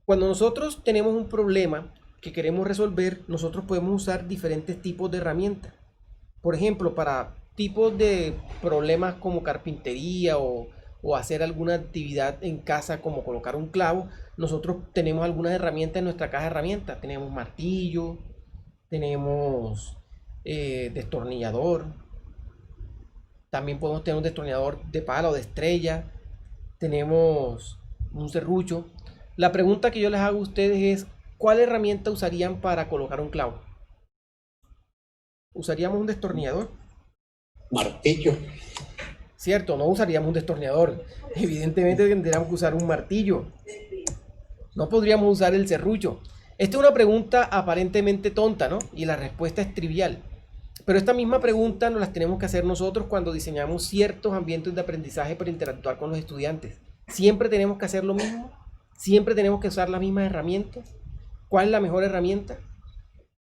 Cuando nosotros tenemos un problema que queremos resolver, nosotros podemos usar diferentes tipos de herramientas. Por ejemplo, para tipos de problemas como carpintería o hacer alguna actividad en casa como colocar un clavo, nosotros tenemos algunas herramientas en nuestra caja de herramientas. Tenemos martillo, tenemos destornillador, también podemos tener un destornillador de pala o de estrella, tenemos un serrucho. La pregunta que yo les hago a ustedes es, ¿cuál herramienta usarían para colocar un clavo? ¿Usaríamos un destornillador? Martillo. Cierto, no usaríamos un destornillador. Evidentemente tendríamos que usar un martillo. No podríamos usar el serrucho. Esta es una pregunta aparentemente tonta, ¿no? Y la respuesta es trivial. Pero esta misma pregunta nos las tenemos que hacer nosotros cuando diseñamos ciertos ambientes de aprendizaje para interactuar con los estudiantes. Siempre tenemos que hacer lo mismo. Siempre tenemos que usar las mismas herramientas. ¿Cuál es la mejor herramienta?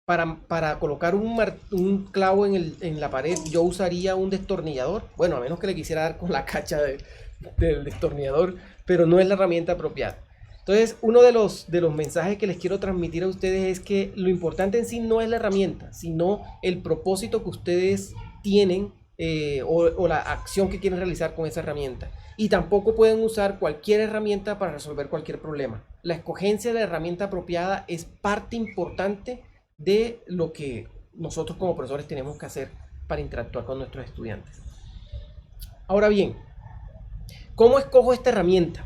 Para colocar un clavo en la pared, yo usaría un destornillador. Bueno, a menos que le quisiera dar con la cacha del destornillador, pero no es la herramienta apropiada. Entonces, uno de los mensajes que les quiero transmitir a ustedes es que lo importante en sí no es la herramienta, sino el propósito que ustedes tienen o la acción que quieren realizar con esa herramienta. Y tampoco pueden usar cualquier herramienta para resolver cualquier problema. La escogencia de la herramienta apropiada es parte importante de lo que nosotros como profesores tenemos que hacer para interactuar con nuestros estudiantes. Ahora bien, ¿cómo escojo esta herramienta?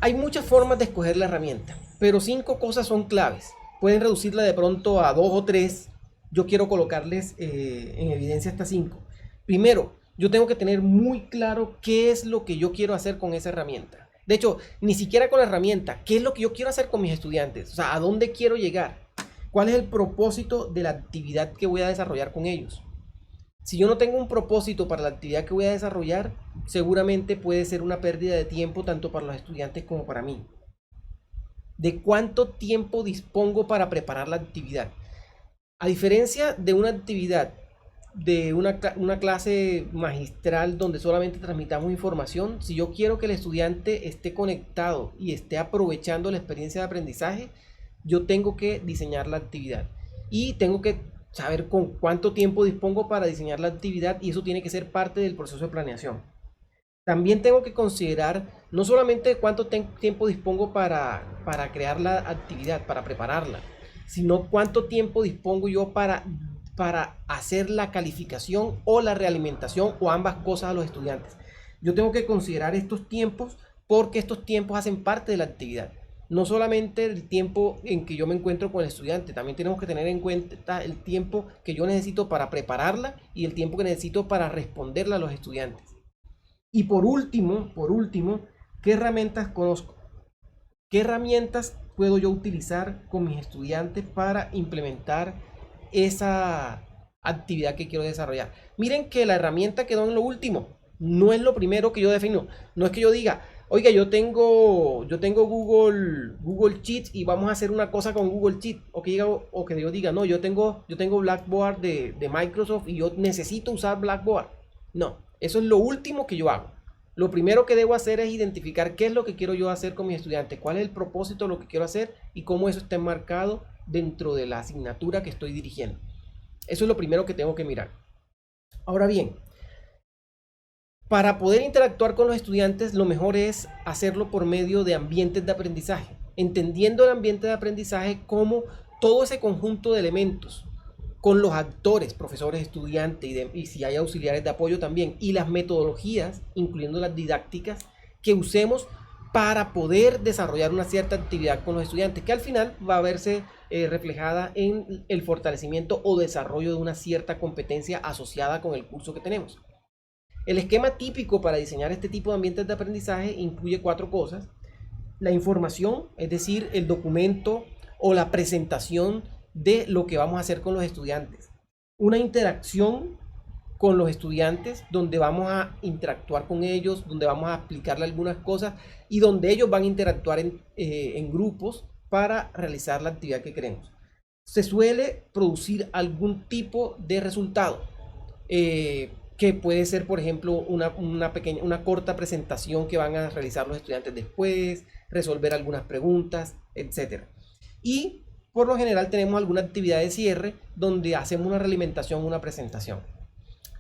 Hay muchas formas de escoger la herramienta, pero 5 cosas son claves. Pueden reducirla de pronto a 2 o 3. Yo quiero colocarles en evidencia estas 5. Primero, yo tengo que tener muy claro qué es lo que yo quiero hacer con esa herramienta. De hecho, ni siquiera con la herramienta, ¿qué es lo que yo quiero hacer con mis estudiantes? O sea, ¿a dónde quiero llegar? ¿Cuál es el propósito de la actividad que voy a desarrollar con ellos? Si yo no tengo un propósito para la actividad que voy a desarrollar, seguramente puede ser una pérdida de tiempo tanto para los estudiantes como para mí. ¿De cuánto tiempo dispongo para preparar la actividad? A diferencia de una actividad de una clase magistral donde solamente transmitamos información, si yo quiero que el estudiante esté conectado y esté aprovechando la experiencia de aprendizaje, yo tengo que diseñar la actividad y tengo que saber con cuánto tiempo dispongo para diseñar la actividad, y eso tiene que ser parte del proceso de planeación. También tengo que considerar no solamente cuánto tiempo dispongo para crear la actividad, para prepararla, sino cuánto tiempo dispongo yo para hacer la calificación o la realimentación o ambas cosas a los estudiantes. Yo tengo que considerar estos tiempos porque estos tiempos hacen parte de la actividad. No solamente el tiempo en que yo me encuentro con el estudiante, también tenemos que tener en cuenta el tiempo que yo necesito para prepararla y el tiempo que necesito para responderla a los estudiantes. Y por último, ¿qué herramientas conozco? ¿Qué herramientas puedo yo utilizar con mis estudiantes para implementar esa actividad que quiero desarrollar? Miren que la herramienta quedó en lo último, no es lo primero que yo defino. No es que yo diga, oiga, yo tengo Google Sheets y vamos a hacer una cosa con Google Sheets. O que yo diga, no, yo tengo Blackboard de Microsoft y yo necesito usar Blackboard. No, eso es lo último que yo hago. Lo primero que debo hacer es identificar qué es lo que quiero yo hacer con mis estudiantes, cuál es el propósito de lo que quiero hacer y cómo eso está enmarcado dentro de la asignatura que estoy dirigiendo. Eso es lo primero que tengo que mirar. Ahora bien, para poder interactuar con los estudiantes, lo mejor es hacerlo por medio de ambientes de aprendizaje, entendiendo el ambiente de aprendizaje como todo ese conjunto de elementos, con los actores, profesores, estudiantes y si hay auxiliares de apoyo también, y las metodologías, incluyendo las didácticas, que usemos para poder desarrollar una cierta actividad con los estudiantes, que al final va a verse reflejada en el fortalecimiento o desarrollo de una cierta competencia asociada con el curso que tenemos. El esquema típico para diseñar este tipo de ambientes de aprendizaje incluye 4 cosas. La información, es decir, el documento o la presentación de lo que vamos a hacer con los estudiantes. Una interacción con los estudiantes donde vamos a interactuar con ellos, donde vamos a explicarle algunas cosas y donde ellos van a interactuar en grupos para realizar la actividad que queremos. Se suele producir algún tipo de resultado. Que puede ser, por ejemplo, una corta presentación que van a realizar los estudiantes después, resolver algunas preguntas, etc. Y por lo general tenemos alguna actividad de cierre donde hacemos una realimentación, una presentación.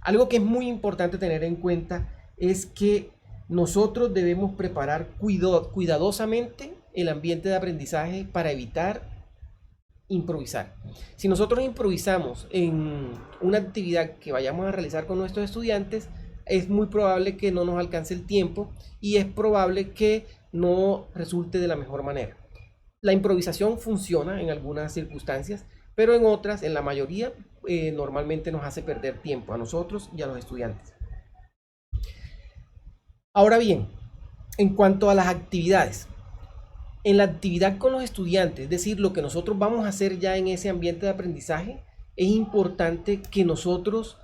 Algo que es muy importante tener en cuenta es que nosotros debemos preparar cuidadosamente el ambiente de aprendizaje para evitar improvisar. Si nosotros improvisamos en una actividad que vayamos a realizar con nuestros estudiantes, es muy probable que no nos alcance el tiempo y es probable que no resulte de la mejor manera. La improvisación funciona en algunas circunstancias, pero en otras, en la mayoría, normalmente nos hace perder tiempo a nosotros y a los estudiantes. Ahora bien, en cuanto a las actividades, en la actividad con los estudiantes, es decir, lo que nosotros vamos a hacer ya en ese ambiente de aprendizaje, es importante que nosotros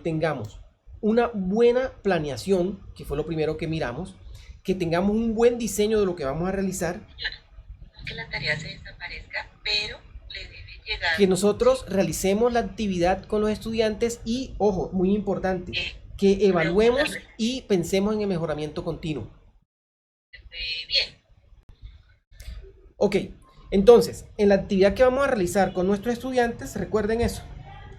tengamos una buena planeación, que fue lo primero que miramos, que tengamos un buen diseño de lo que vamos a realizar, que la tarea se desaparezca, pero le debe llegar. que nosotros realicemos la actividad con los estudiantes y, ojo, muy importante, que evaluemos y pensemos en el mejoramiento continuo. Bien. Ok, entonces, en la actividad que vamos a realizar con nuestros estudiantes, recuerden eso,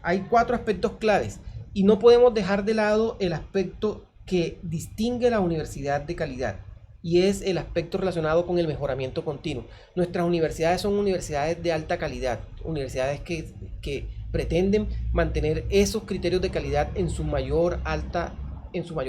hay 4 aspectos claves y no podemos dejar de lado el aspecto que distingue la universidad de calidad y es el aspecto relacionado con el mejoramiento continuo. Nuestras universidades son universidades de alta calidad, universidades que pretenden mantener esos criterios de calidad en su mayor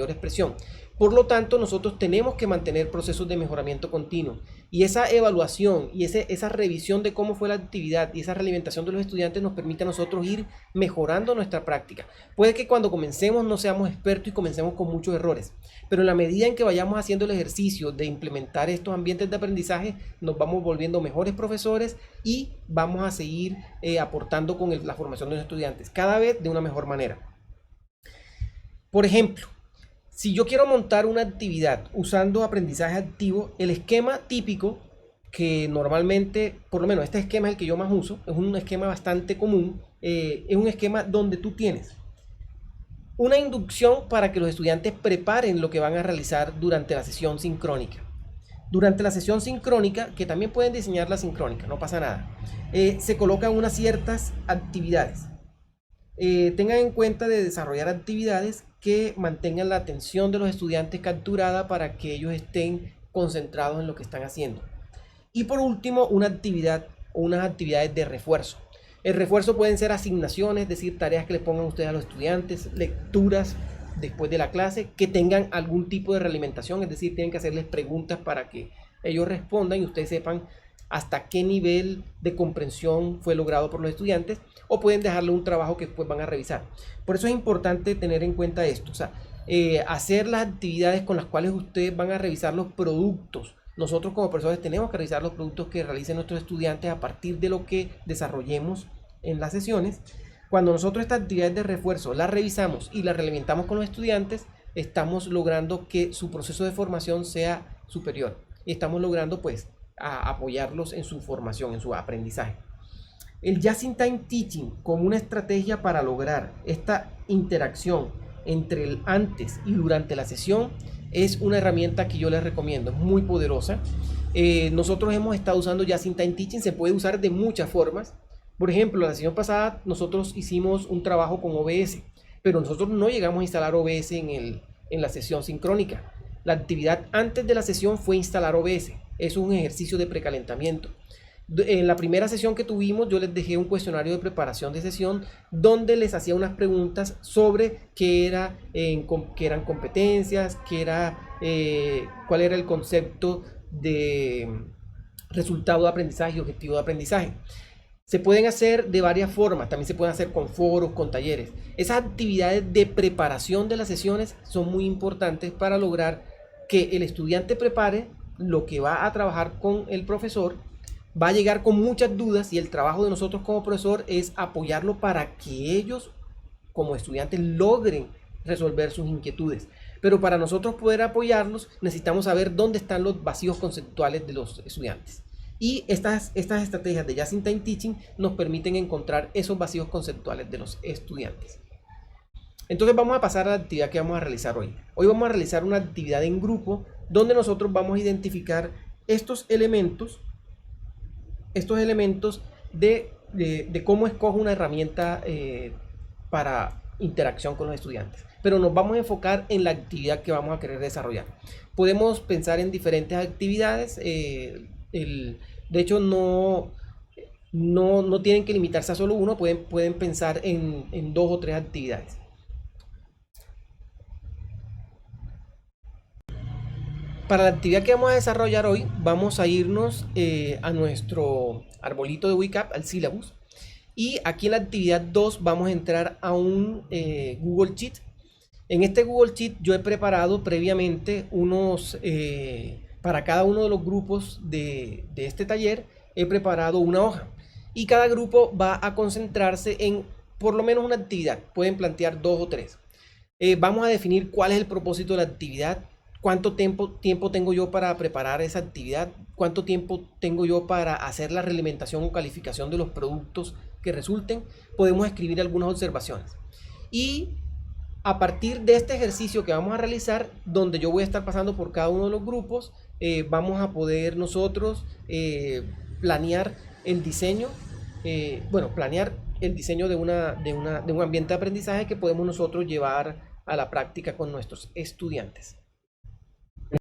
expresión. Por lo tanto, nosotros tenemos que mantener procesos de mejoramiento continuo y esa evaluación y esa revisión de cómo fue la actividad y esa realimentación de los estudiantes nos permite a nosotros ir mejorando nuestra práctica. Puede que cuando comencemos no seamos expertos y comencemos con muchos errores, pero en la medida en que vayamos haciendo el ejercicio de implementar estos ambientes de aprendizaje, nos vamos volviendo mejores profesores y vamos a seguir aportando con la formación de los estudiantes, cada vez de una mejor manera. Por ejemplo, si yo quiero montar una actividad usando aprendizaje activo, el esquema típico que normalmente, por lo menos este esquema es el que yo más uso, es un esquema bastante común, es un esquema donde tú tienes una inducción para que los estudiantes preparen lo que van a realizar durante la sesión sincrónica. Durante la sesión sincrónica, que también pueden diseñar la sincrónica, no pasa nada, se colocan unas ciertas actividades. Tengan en cuenta de desarrollar actividades que mantengan la atención de los estudiantes capturada para que ellos estén concentrados en lo que están haciendo. Y por último, una actividad o unas actividades de refuerzo. El refuerzo pueden ser asignaciones, es decir, tareas que les pongan ustedes a los estudiantes, lecturas después de la clase, que tengan algún tipo de realimentación, es decir, tienen que hacerles preguntas para que ellos respondan y ustedes sepan hasta qué nivel de comprensión fue logrado por los estudiantes, o pueden dejarle un trabajo que después van a revisar. Por eso es importante tener en cuenta esto, o sea, hacer las actividades con las cuales ustedes van a revisar los productos. Nosotros como profesores tenemos que revisar los productos que realicen nuestros estudiantes a partir de lo que desarrollemos en las sesiones. Cuando nosotros estas actividades de refuerzo las revisamos y las realimentamos con los estudiantes, estamos logrando que su proceso de formación sea superior y estamos logrando pues a apoyarlos en su formación, en su aprendizaje. El Just-in-Time Teaching como una estrategia para lograr esta interacción entre el antes y durante la sesión es una herramienta que yo les recomiendo, es muy poderosa. Nosotros hemos estado usando Just-in-Time Teaching, se puede usar de muchas formas. Por ejemplo, la sesión pasada nosotros hicimos un trabajo con OBS, pero nosotros no llegamos a instalar OBS en la sesión sincrónica. La actividad antes de la sesión fue instalar OBS. Es un ejercicio de precalentamiento. En la primera sesión que tuvimos, yo les dejé un cuestionario de preparación de sesión donde les hacía unas preguntas sobre qué eran competencias, cuál era el concepto de resultado de aprendizaje y objetivo de aprendizaje. Se pueden hacer de varias formas, también se pueden hacer con foros, con talleres. Esas actividades de preparación de las sesiones son muy importantes para lograr que el estudiante prepare lo que va a trabajar con el profesor, va a llegar con muchas dudas y el trabajo de nosotros como profesor es apoyarlo para que ellos como estudiantes logren resolver sus inquietudes. Pero para nosotros poder apoyarlos necesitamos saber dónde están los vacíos conceptuales de los estudiantes. Y estas estrategias de Just-in-Time Teaching nos permiten encontrar esos vacíos conceptuales de los estudiantes. Entonces vamos a pasar a la actividad que vamos a realizar hoy. Hoy vamos a realizar una actividad en grupo donde nosotros vamos a identificar estos elementos de cómo escojo una herramienta para interacción con los estudiantes. Pero nos vamos a enfocar en la actividad que vamos a querer desarrollar. Podemos pensar en diferentes actividades. De hecho, no tienen que limitarse a solo uno, pueden pensar en 2 o 3 actividades. Para la actividad que vamos a desarrollar hoy, vamos a irnos a nuestro arbolito de WCAP, al syllabus. Y aquí en la actividad 2 vamos a entrar a un Google Sheet. En este Google Sheet yo he preparado previamente para cada uno de los grupos de este taller, he preparado una hoja. Y cada grupo va a concentrarse en por lo menos una actividad. Pueden plantear 2 o 3. Vamos a definir cuál es el propósito de la actividad. ¿Cuánto tiempo tengo yo para preparar esa actividad? ¿Cuánto tiempo tengo yo para hacer la realimentación o calificación de los productos que resulten? Podemos escribir algunas observaciones. Y a partir de este ejercicio que vamos a realizar, donde yo voy a estar pasando por cada uno de los grupos, vamos a poder nosotros planear el diseño, planear el diseño de un ambiente de aprendizaje que podemos nosotros llevar a la práctica con nuestros estudiantes.